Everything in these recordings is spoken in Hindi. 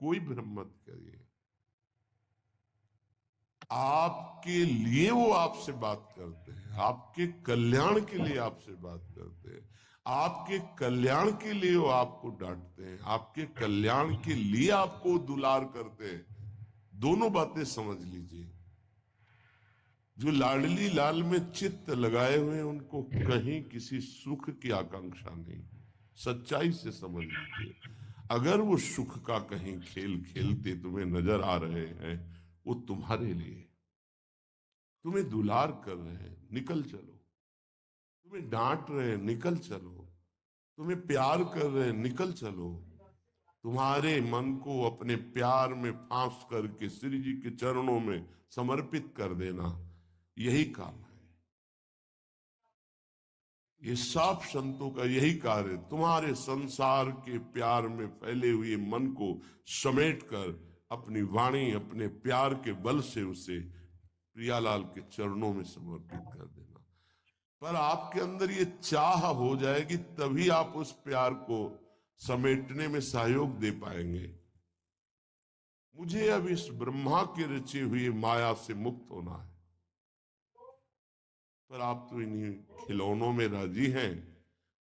कोई भ्रम मत करिए। आपके लिए वो आपसे बात करते हैं, आपके कल्याण के लिए आपसे बात करते हैं, आपके कल्याण के लिए वो आपको डांटते हैं, आपके कल्याण के लिए आपको दुलार करते हैं। दोनों बातें समझ लीजिए। जो लाडली लाल में चित्त लगाए हुए हैं उनको कहीं किसी सुख की आकांक्षा नहीं। सच्चाई से समझ लीजिए। अगर वो सुख का कहीं खेल खेलते तुम्हें नजर आ रहे हैं, वो तुम्हारे लिए, तुम्हें दुलार कर रहे हैं, निकल चलो। तुम्हें डांट रहे हैं, निकल चलो। तुम्हें प्यार कर रहे हैं, निकल चलो। तुम्हारे मन को अपने प्यार में फांस करके श्री जी के चरणों में समर्पित कर देना, यही काम है। ये सब संतों का यही कार्य। तुम्हारे संसार के प्यार में फैले हुए मन को समेट कर अपनी वाणी, अपने प्यार के बल से उसे प्रियालाल के चरणों में समर्पित कर देना। पर आपके अंदर ये चाह हो जाएगी, तभी आप उस प्यार को समेटने में सहयोग दे पाएंगे। मुझे अब इस ब्रह्मा के रचे हुए माया से मुक्त होना है। पर आप तो इन्हीं खिलौनों में राजी हैं,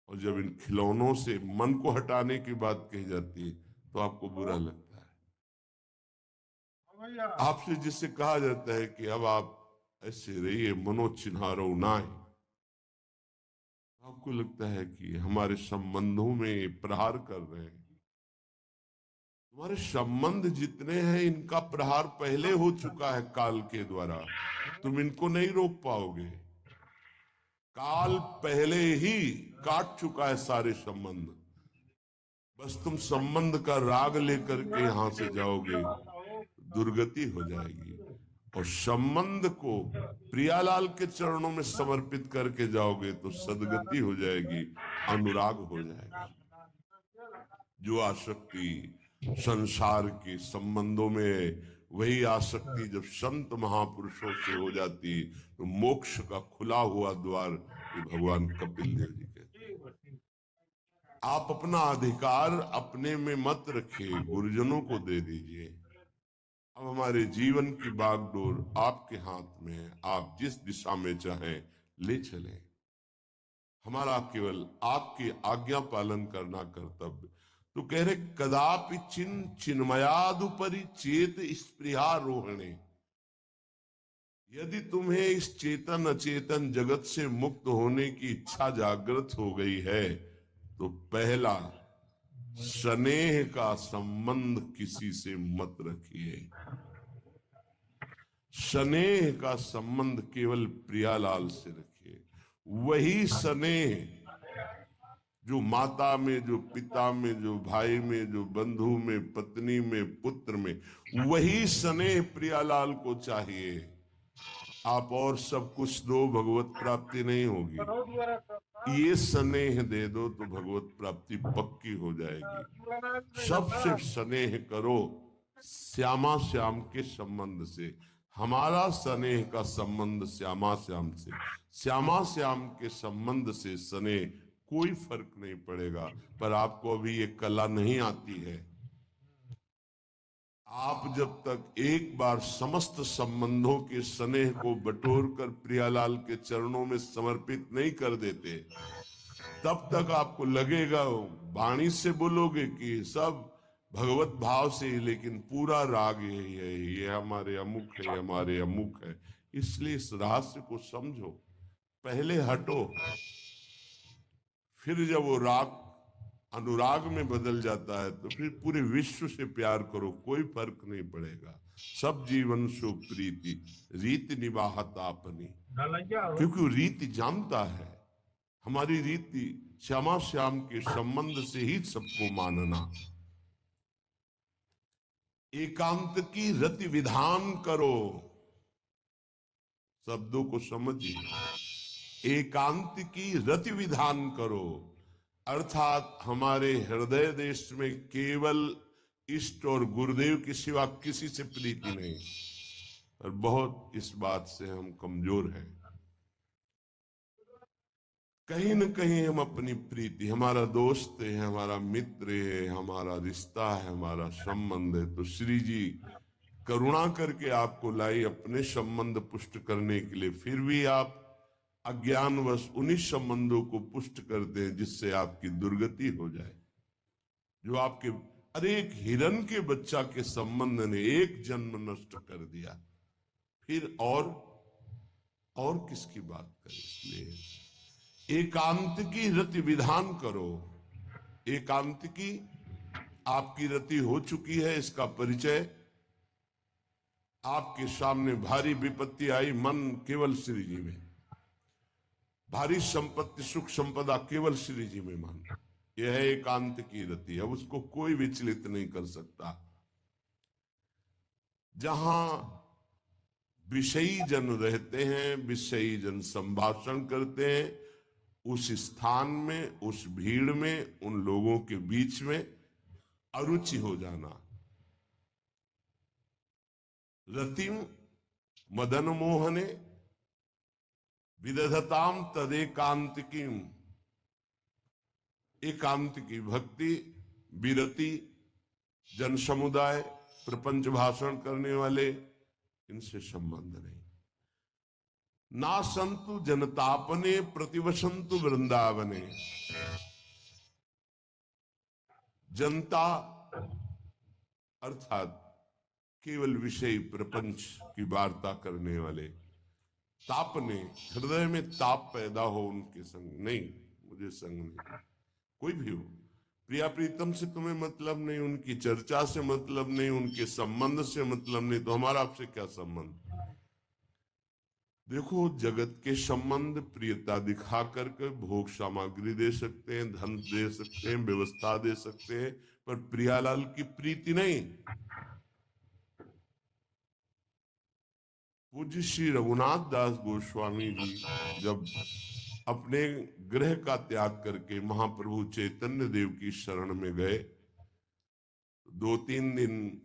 और जब इन खिलौनों से मन को हटाने की बात कही जाती है तो आपको बुरा लगता है। आपसे जिससे कहा जाता है कि अब आप ऐसे रहिए, मनो चिन्हारो नाय, आपको लगता है कि हमारे संबंधों में प्रहार कर रहे हैं। तुम्हारे संबंध जितने हैं इनका प्रहार पहले हो चुका है काल के द्वारा, तुम इनको नहीं रोक पाओगे। काल पहले ही काट चुका है सारे संबंध। बस तुम संबंध का राग लेकर के यहां से जाओगे, दुर्गति हो जाएगी। और संबंध को प्रियालाल के चरणों में समर्पित करके जाओगे तो सदगति हो जाएगी, अनुराग हो जाएगा। जो आसक्ति संसार के संबंधों में, वही आसक्ति जब संत महापुरुषों से हो जाती तो मोक्ष का खुला हुआ द्वार, ये भगवान कपिल देव जी कहते हैं। आप अपना अधिकार अपने में मत रखिए, गुरुजनों को दे दीजिए। अब हमारे जीवन की बागडोर आपके हाथ में है, आप जिस दिशा में चाहें ले चलें। हमारा केवल आपकी आज्ञा पालन करना कर्तव्य। तो कह रहे कदापि चिन्मयादुपरि चेत स्पृहारोहणे। यदि तुम्हें इस चेतन अचेतन जगत से मुक्त होने की इच्छा जागृत हो गई है तो पहला, स्नेह का संबंध किसी से मत रखिए। स्नेह का संबंध केवल प्रियालाल से रखिए। वही स्नेह जो माता में, जो पिता में, जो भाई में, जो बंधु में, पत्नी में, पुत्र में, वही स्नेह प्रियालाल को चाहिए। आप और सब कुछ दो, भगवत प्राप्ति नहीं होगी। ये स्नेह दे दो तो भगवत प्राप्ति पक्की हो जाएगी। सबसे स्नेह करो श्यामा श्याम के संबंध से। हमारा स्नेह का संबंध श्यामा श्याम से, श्यामा श्याम के संबंध से स्नेह कोई फर्क नहीं पड़ेगा। पर आपको अभी ये कला नहीं आती है। आप जब तक एक बार समस्त संबंधों के स्नेह को बटोर कर प्रियालाल के चरणों में समर्पित नहीं कर देते, तब तक आपको लगेगा, वाणी से बोलोगे कि सब भगवत भाव से, लेकिन पूरा राग यही है, ये हमारे अमुक है, हमारे अमुक है। इसलिए इस रहस्य को समझो, पहले हटो, फिर जब वो राग अनुराग में बदल जाता है तो फिर पूरे विश्व से प्यार करो, कोई फर्क नहीं पड़ेगा। सब जीवन सो प्रीति रीति निभाहत आपनी, क्योंकि रीति जानता है। हमारी रीति श्यामा श्याम के संबंध से ही सबको मानना। एकांत की रति विधान करो, शब्दों को समझिए। एकांत की रति विधान करो, अर्थात हमारे हृदय देश में केवल इष्ट और गुरुदेव के सिवा किसी से प्रीति नहीं। और बहुत इस बात से हम कमजोर हैं। कहीं न कहीं हम अपनी प्रीति, हमारा दोस्त है, हमारा मित्र है, हमारा रिश्ता है, हमारा संबंध है, तो श्री जी करुणा करके आपको लाई अपने संबंध पुष्ट करने के लिए। फिर भी आप अज्ञानवश उन्हीं संबंधों को पुष्ट करते हैं जिससे आपकी दुर्गति हो जाए। जो आपके, अरे एक हिरन के बच्चा के संबंध ने एक जन्म नष्ट कर दिया, फिर और किसकी बात करें। इसलिए एकांत की रति विधान करो। एकांत की आपकी रति हो चुकी है, इसका परिचय आपके सामने। भारी विपत्ति आई, मन केवल श्री जी में। भारी संपत्ति सुख संपदा केवल श्री जी में मन। यह है एकांत की रति। अब उसको कोई विचलित नहीं कर सकता। जहां विषयी जन रहते हैं, विषयी जन संभाषण करते हैं, उस स्थान में, उस भीड़ में, उन लोगों के बीच में अरुचि हो जाना। रतिम मदन मोहने विदधताम तदेकांतिकीम। एकांत की भक्ति, विरति, जन समुदाय, प्रपंच भाषण करने वाले, इनसे संबंध नहीं। ना संतु जनतापने प्रतिवसंतु वृंदावने। जनता अर्थात केवल विषय प्रपंच की वार्ता करने वाले, तापने, हृदय में ताप पैदा हो उनके संग नहीं, मुझे संग नहीं। कोई भी हो, प्रिया प्रीतम से तुम्हें मतलब नहीं, उनकी चर्चा से मतलब नहीं, उनके संबंध से मतलब नहीं, तो हमारा आपसे क्या संबंध। देखो, जगत के संबंध प्रियता दिखा करके भोग सामग्री दे सकते हैं, धन दे सकते हैं, व्यवस्था दे सकते हैं, पर प्रियालाल की प्रीति नहीं। पूज्य श्री रघुनाथ दास गोस्वामी जी जब अपने गृह का त्याग करके महाप्रभु चैतन्य देव की शरण में गए, 2-3 दिन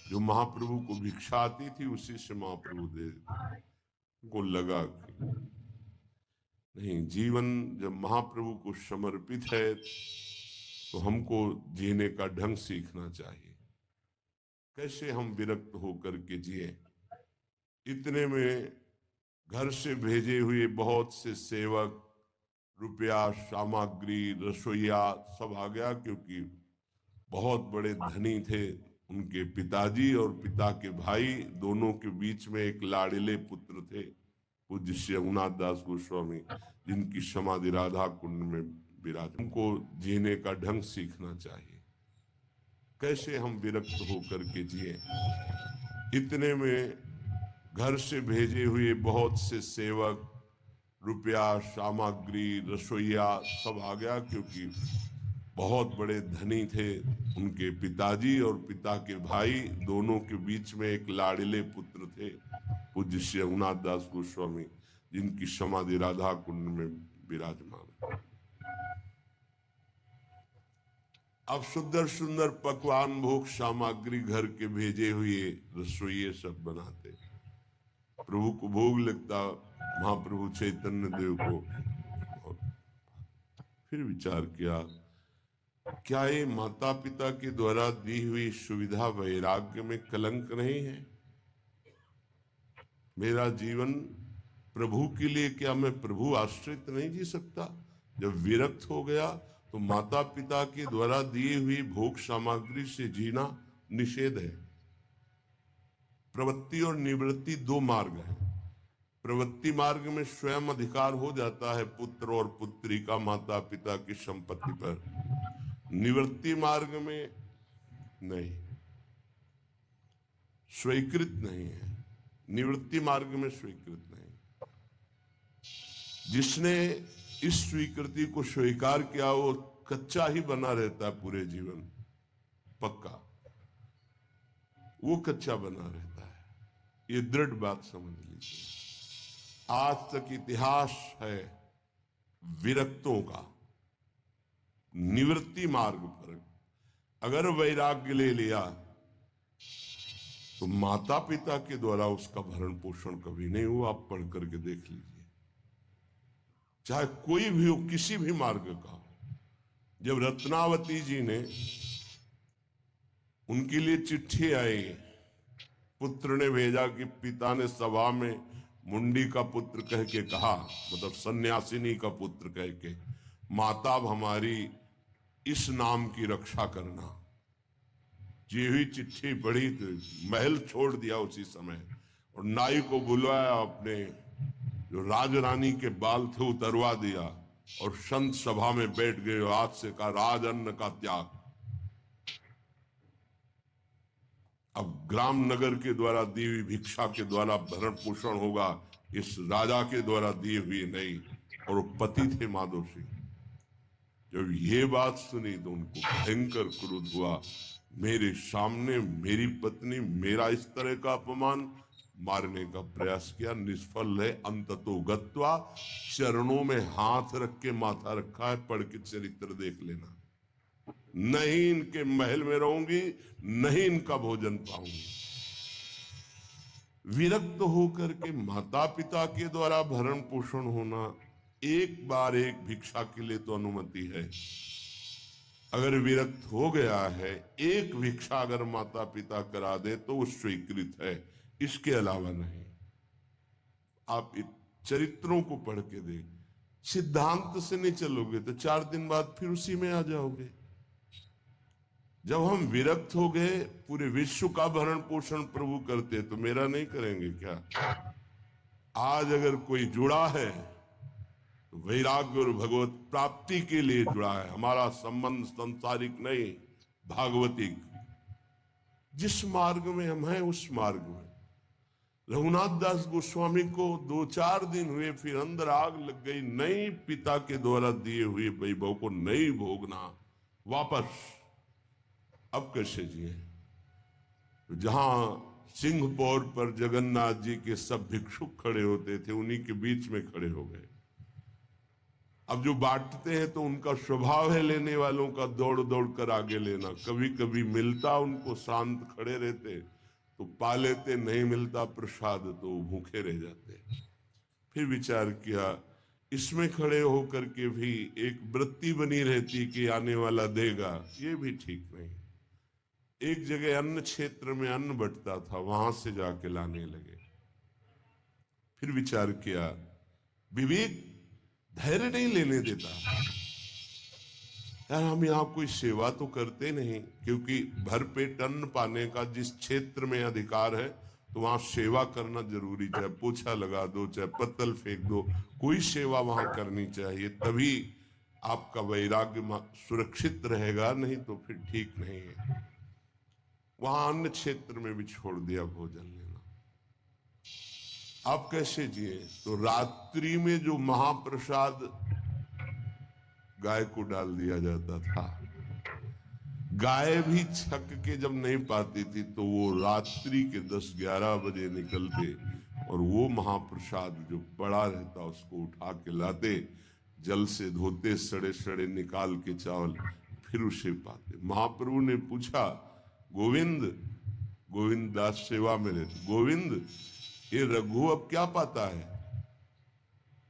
जो महाप्रभु को भिक्षा आती थी उसी से महाप्रभु दे को लगा कि नहीं, जीवन जब महाप्रभु को समर्पित है तो हमको जीने का ढंग सीखना चाहिए। कैसे हम विरक्त होकर के जिए। इतने में घर से भेजे हुए बहुत से सेवक, रुपया, सामग्री, रसोईया सब आ गया, क्योंकि बहुत बड़े धनी थे उनके पिताजी, और पिता के भाई दोनों के बीच में एक लाड़िले पुत्र थे, पूज्य श्री रघुनाथ दास गोस्वामी, जिनकी समाधि राधा कुंड में विराज। हमको जीने का ढंग सीखना चाहिए, कैसे हम विरक्त होकर के जिए। इतने में घर से भेजे हुए बहुत से सेवक, रुपया, सामग्री, रसोईया सब आ गया, क्योंकि बहुत बड़े धनी थे उनके पिताजी, और पिता के भाई दोनों के बीच में एक लाड़िले पुत्र थे, पूज्य श्री रघुनाथ दास गोस्वामी, जिनकी समाधि राधा कुंड में विराजमान। अब सुंदर सुंदर पकवान, भोग सामग्री घर के भेजे हुए रसोइये सब बनाते, प्रभु को भोग लगता महाप्रभु चैतन्य देव को। फिर विचार किया, क्या ये माता पिता के द्वारा दी हुई सुविधा वैराग्य में कलंक नहीं है। मेरा जीवन प्रभु के लिए, क्या मैं प्रभु आश्रित नहीं जी सकता। जब विरक्त हो गया तो माता पिता के द्वारा दी हुई भोग सामग्री से जीना निषेध है। प्रवृत्ति और निवृत्ति दो मार्ग हैं। प्रवृत्ति मार्ग में स्वयं अधिकार हो जाता है पुत्र और पुत्री का माता पिता की संपत्ति पर, निवृत्ति मार्ग में नहीं, स्वीकृत नहीं है। निवृत्ति मार्ग में स्वीकृत नहीं। जिसने इस स्वीकृति को स्वीकार किया वो कच्चा ही बना रहता है पूरे जीवन, पक्का वो कच्चा बना रहता है। ये दृढ़ बात समझ लीजिए। आज तक इतिहास है विरक्तों का। निवृत्ति मार्ग पर अगर वैराग्य ले लिया तो माता पिता के द्वारा उसका भरण पोषण कभी नहीं हुआ। आप पढ़ करके देख लीजिए। चाहे कोई भी हो, किसी भी मार्ग का। जब रत्नावती जी ने, उनके लिए चिट्ठी आई, पुत्र ने भेजा कि पिता ने सभा में मुंडी का पुत्र कह के कहा, मतलब सन्यासिनी का पुत्र कह के, माता अब हमारी इस नाम की रक्षा करना। जी हुई चिट्ठी पढ़ी तो महल छोड़ दिया उसी समय, और नाई को बुलाया, अपने जो राजरानी के बाल थे उतरवा दिया, और संत सभा में बैठ गए। आज से का राज अन्न का त्याग। अब ग्राम नगर के द्वारा दी हुई भिक्षा के द्वारा भरण पोषण होगा, इस राजा के द्वारा दिए हुए नहीं। और वो पति थे माधव सिंह। जब ये बात सुनी तो उनको भयंकर क्रोध हुआ। मेरे सामने मेरी पत्नी, मेरा इस तरह का अपमान, मारने का प्रयास किया, निष्फल है। अंततो गत्वा, चरणों में हाथ रख के माथा रखा है, पढ़ के चरित्र देख लेना। नहीं इनके महल में रहूंगी, नहीं इनका भोजन पाऊंगी। विरक्त होकर के माता पिता के द्वारा भरण पोषण होना, एक बार एक भिक्षा के लिए तो अनुमति है। अगर विरक्त हो गया है, एक भिक्षा अगर माता पिता करा दे तो वो स्वीकृत है, इसके अलावा नहीं। आप चरित्रों को पढ़ के देख, सिद्धांत से नहीं चलोगे तो 4 दिन बाद फिर उसी में आ जाओगे। जब हम विरक्त हो गए, पूरे विश्व का भरण पोषण प्रभु करते, तो मेरा नहीं करेंगे क्या? आज अगर कोई जुड़ा है तो वैराग्य और भगवत प्राप्ति के लिए जुड़ा है। हमारा संबंध संसारिक नहीं, भागवतिक। जिस मार्ग में हम हैं उस मार्ग में। रघुनाथ दास गोस्वामी को 2-4 दिन हुए, फिर अंदर आग लग गई। नहीं, पिता के द्वारा दिए हुए वैभव को नहीं भोगना, वापस। अब कैसे जिए? जहां सिंहपौर पर जगन्नाथ जी के सब भिक्षुक खड़े होते थे, उन्हीं के बीच में खड़े हो गए। अब जो बांटते हैं तो उनका स्वभाव है लेने वालों का दौड़ दौड़ कर आगे लेना। कभी कभी मिलता, उनको शांत खड़े रहते तो पा लेते, नहीं मिलता प्रसाद तो भूखे रह जाते। फिर विचार किया, इसमें खड़े होकर के भी एक वृत्ति बनी रहती कि आने वाला देगा, ये भी ठीक नहीं। एक जगह अन्न क्षेत्र में अन्न बंटता था, वहां से जाके लाने लगे। फिर विचार किया, विवेक धैर्य नहीं लेने देता। यार हम यहाँ कोई सेवा तो करते नहीं, क्योंकि भरपेट अन्न पाने का जिस क्षेत्र में अधिकार है तो वहां सेवा करना जरूरी। चाहे पोछा लगा दो, चाहे पत्तल फेंक दो, कोई सेवा वहां करनी चाहिए, तभी आपका वैराग्य सुरक्षित रहेगा, नहीं तो फिर ठीक नहीं है। वहां अन्य क्षेत्र में भी छोड़ दिया भोजन लेना। आप कैसे जिए? तो रात्रि में जो महाप्रसाद गाय को डाल दिया जाता था, गाय भी छक के जब नहीं पाती थी तो वो रात्रि के 10-11 बजे निकलते और वो महाप्रसाद जो पड़ा रहता उसको उठा के लाते, जल से धोते, सड़े सड़े निकाल के चावल, फिर उसे पाते। महाप्रभु ने पूछा, गोविंद, गोविंद दास सेवा में रहते, गोविंद ये रघु अब क्या पाता है?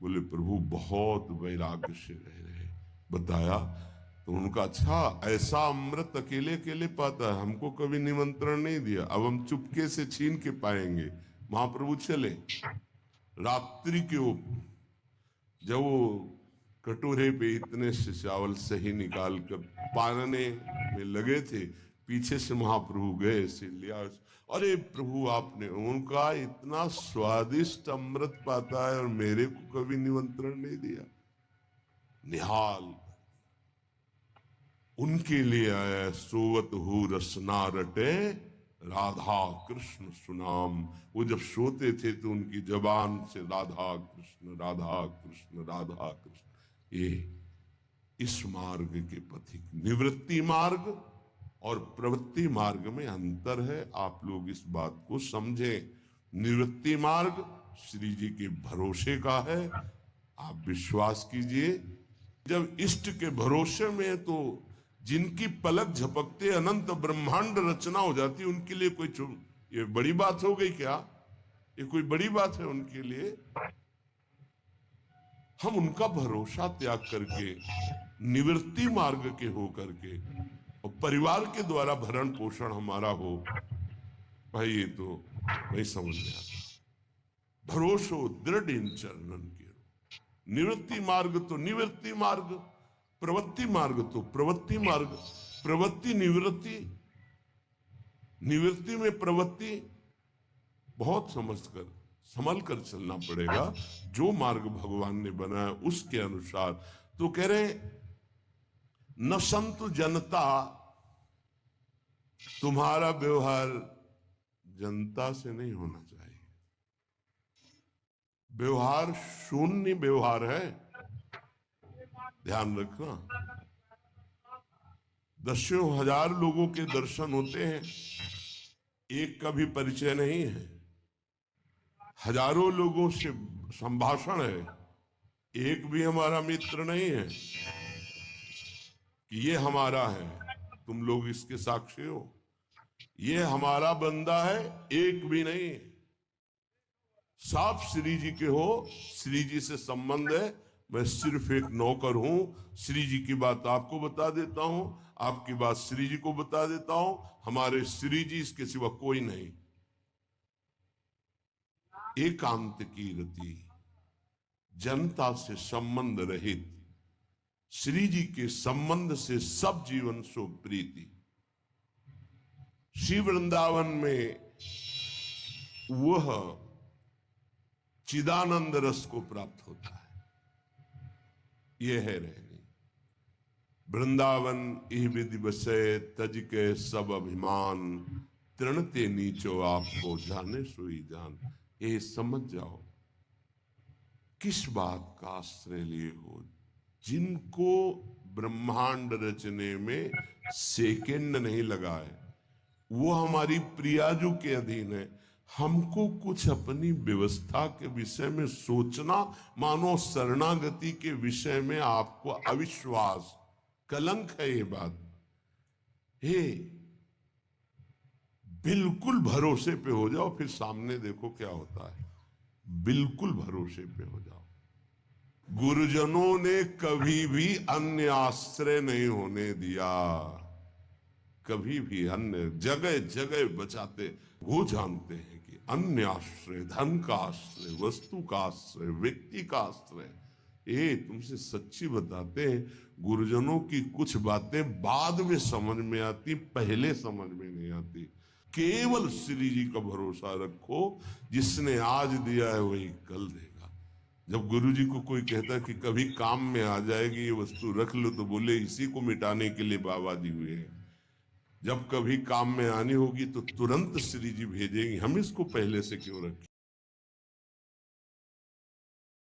बोले प्रभु बहुत वैराग्य से रह रहे। बताया तो उनका, अच्छा ऐसा अमृत अकेले अकेले पाता है, हमको कभी निमंत्रण नहीं दिया, अब हम चुपके से छीन के पाएंगे। महाप्रभु चले रात्रि के जब वो कटोरे पे इतने से चावल सही निकाल कर पाने में लगे थे, पीछे से महाप्रभु गए, से लिया। अरे प्रभु आपने, उनका इतना स्वादिष्ट अमृत पाता है और मेरे को कभी निमंत्रण नहीं दिया। निहाल उनके लिए आया, सोवत हो रसना रटे राधा कृष्ण सुनाम। वो जब सोते थे तो उनकी जबान से राधा कृष्ण राधा कृष्ण राधा कृष्ण। ये इस मार्ग के पथिक। निवृत्ति मार्ग और प्रवृत्ति मार्ग में अंतर है, आप लोग इस बात को समझें। निवृत्ति मार्ग श्री जी के भरोसे का है, आप विश्वास कीजिए। जब इष्ट के भरोसे में, तो जिनकी पलक झपकते अनंत ब्रह्मांड रचना हो जाती, उनके लिए कोई ये बड़ी बात हो गई क्या? ये कोई बड़ी बात है उनके लिए? हम उनका भरोसा त्याग करके निवृत्ति मार्ग के हो करके और परिवार के द्वारा भरण पोषण हमारा हो, भाई ये तो नहीं समझ में आता। भरोसो दृढ़ इन चरणन के, निवृत्ति मार्ग तो निवृत्ति मार्ग, प्रवृत्ति मार्ग तो प्रवृत्ति मार्ग, प्रवृत्ति निवृत्ति, निवृत्ति में प्रवृत्ति, बहुत समझकर संभल कर चलना पड़ेगा। जो मार्ग भगवान ने बनाया उसके अनुसार। तो कह रहे न संतु जनता, तुम्हारा व्यवहार जनता से नहीं होना चाहिए। व्यवहार शून्य व्यवहार है, ध्यान रखना। दसियों हजार लोगों के दर्शन होते हैं, एक का भी परिचय नहीं है। हजारों लोगों से संभाषण है, एक भी हमारा मित्र नहीं है कि ये हमारा है, तुम लोग इसके साक्षी हो, ये हमारा बंदा है, एक भी नहीं। साफ श्री जी के हो, श्री जी से संबंध है, मैं सिर्फ एक नौकर हूं। श्री जी की बात आपको बता देता हूं, आपकी बात श्री जी को बता देता हूं। हमारे श्री जी, इसके सिवा कोई नहीं। एकांत की रति, जनता से संबंध रहित, श्री जी के संबंध से सब जीवन सो प्रीति। श्री वृंदावन में वह चिदानंद रस को प्राप्त होता है। यह है रहनी। वृंदावन इह विधि बसे, तज के सब अभिमान, तृणते नीचो आपको जाने सोई जान। ये समझ जाओ किस बात का आश्रय लिए हो। जिनको ब्रह्मांड रचने में सेकेंड नहीं लगा है, वो हमारी प्रियाजू के अधीन है। हमको कुछ अपनी व्यवस्था के विषय में सोचना, मानो शरणागति के विषय में आपको अविश्वास, कलंक है ये बात। हे, बिल्कुल भरोसे पे हो जाओ, फिर सामने देखो क्या होता है। बिल्कुल भरोसे पे हो जाओ। गुरुजनों ने कभी भी अन्य आश्रय नहीं होने दिया, कभी भी अन्य जगह जगह बचाते। वो जानते हैं कि अन्य आश्रय, धन का आश्रय, वस्तु का आश्रय, व्यक्ति का आश्रय, ये तुमसे सच्ची बताते हैं, गुरुजनों की कुछ बातें बाद में समझ में आती, पहले समझ में नहीं आती। केवल श्री जी का भरोसा रखो, जिसने आज दिया है वही कल देगा। जब गुरु जी को कोई कहता है कि कभी काम में आ जाएगी ये वस्तु, रख लो, तो बोले इसी को मिटाने के लिए बाबा जी हुए हैं। जब कभी काम में आनी होगी तो तुरंत श्री जी भेजेंगे, हम इसको पहले से क्यों रखें।